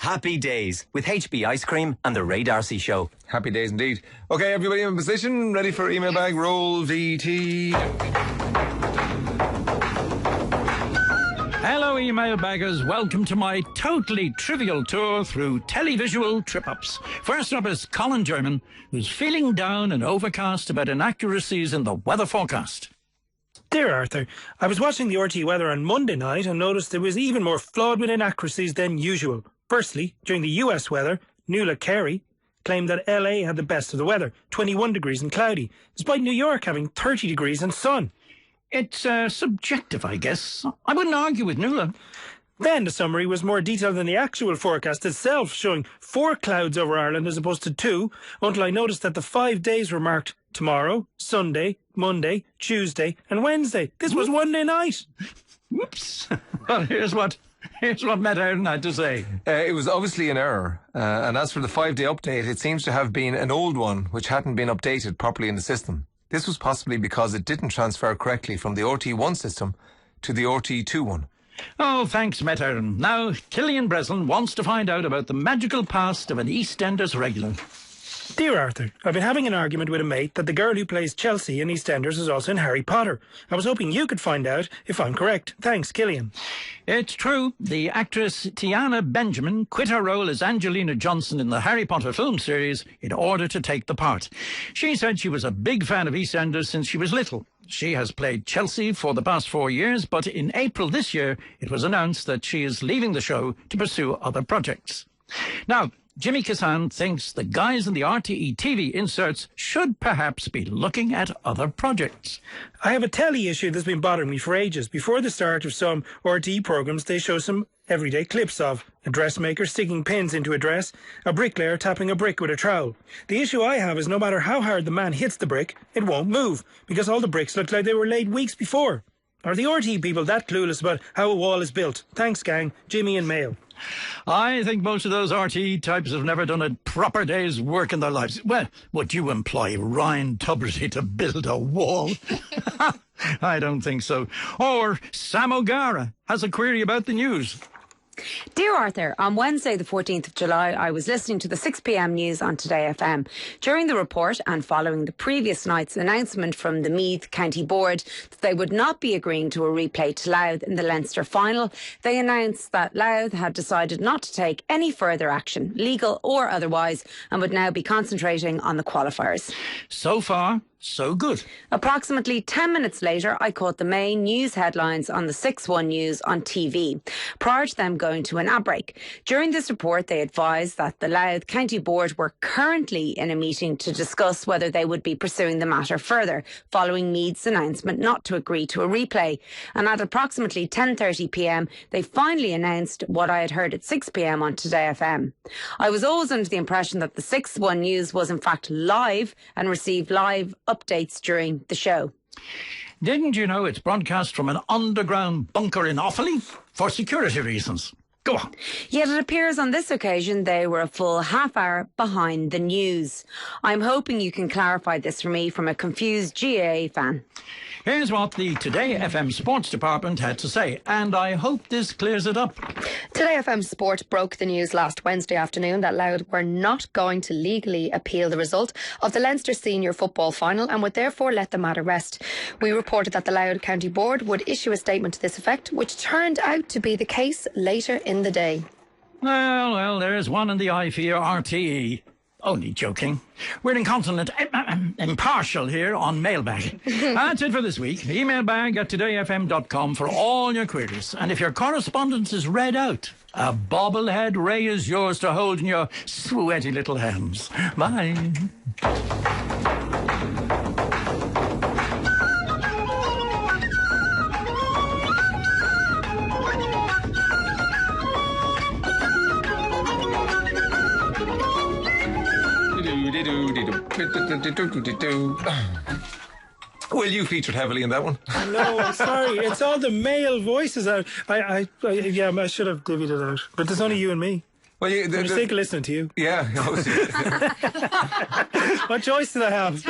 Happy days with HB Ice Cream and the Ray Darcy Show. Happy days indeed. Okay, everybody in position, ready for email bag, roll VT. Hello, email baggers. Welcome to my totally trivial tour through televisual trip-ups. First up is Colin German, who's feeling down and overcast about inaccuracies in the weather forecast. Dear Arthur, I was watching the RT weather on Monday night and noticed it was even more flawed with inaccuracies than usual. Firstly, during the US weather, Nuala Carey claimed that LA had the best of the weather, 21 degrees and cloudy, despite New York having 30 degrees and sun. It's subjective, I guess. I wouldn't argue with Nuala. Then the summary was more detailed than the actual forecast itself, showing 4 clouds over Ireland as opposed to 2, until I noticed that the 5 days were marked tomorrow, Sunday, Monday, Tuesday and Wednesday. This was one day night. Whoops. Well, here's what Matt Aaron had to say. It was obviously an error. And as for the 5-day update, it seems to have been an old one which hadn't been updated properly in the system. This was possibly because it didn't transfer correctly from the RT1 system to the RT2 one. Oh, thanks, Matt Aaron. Now, Killian Breslin wants to find out about the magical past of an EastEnders regular. Dear Arthur, I've been having an argument with a mate that the girl who plays Chelsea in EastEnders is also in Harry Potter. I was hoping you could find out if I'm correct. Thanks, Killian. It's true. The actress Tiana Benjamin quit her role as Angelina Johnson in the Harry Potter film series in order to take the part. She said she was a big fan of EastEnders since she was little. She has played Chelsea for the past 4 years, but in April this year, it was announced that she is leaving the show to pursue other projects. Now, Jimmy Kissan thinks the guys in the RTE TV inserts should perhaps be looking at other projects. I have a telly issue that's been bothering me for ages. Before the start of some RTE programmes, they show some everyday clips of a dressmaker sticking pins into a dress, a bricklayer tapping a brick with a trowel. The issue I have is no matter how hard the man hits the brick, it won't move, because all the bricks look like they were laid weeks before. Are the RTE people that clueless about how a wall is built? Thanks, gang. Jimmy and Mail. I think most of those RTE types have never done a proper day's work in their lives. Well, would you employ Ryan Tubridy to build a wall? I don't think so. Or Sam O'Gara has a query about the news. Dear Arthur, on Wednesday the 14th of July I was listening to the 6pm news on Today FM. During the report and following the previous night's announcement from the Meath County Board that they would not be agreeing to a replay to Louth in the Leinster final, they announced that Louth had decided not to take any further action, legal or otherwise, and would now be concentrating on the qualifiers. So far, so good. Approximately 10 minutes later, I caught the main news headlines on the 6-1 News on TV, prior to them going to an ad break. During this report, they advised that the Louth County Board were currently in a meeting to discuss whether they would be pursuing the matter further, following Meath's announcement not to agree to a replay. And at approximately 10:30pm, they finally announced what I had heard at 6pm on Today FM. I was always under the impression that the 6-1 News was in fact live and received live updates during the show. Didn't you know it's broadcast from an underground bunker in Offaly? For security reasons. Go on. Yet it appears on this occasion they were a full half hour behind the news. I'm hoping you can clarify this for me from a confused GAA fan. Here's what the Today FM Sports Department had to say, and I hope this clears it up. Today FM Sport broke the news last Wednesday afternoon that Louth were not going to legally appeal the result of the Leinster Senior Football Final and would therefore let the matter rest. We reported that the Louth County Board would issue a statement to this effect, which turned out to be the case later in the day. Well, there's one in the eye for your RTE. Only joking. We're incontinent, impartial here on Mailbag. That's it for this week. Emailbag at todayfm.com for all your queries. And if your correspondence is read out, a bobblehead Ray is yours to hold in your sweaty little hands. Bye. Well, you featured heavily in that one. No, I'm sorry. It's all the male voices. I should have divvied it out. But there's only you and me. Well, I'm sick of listening to you. Yeah. What choice did I have?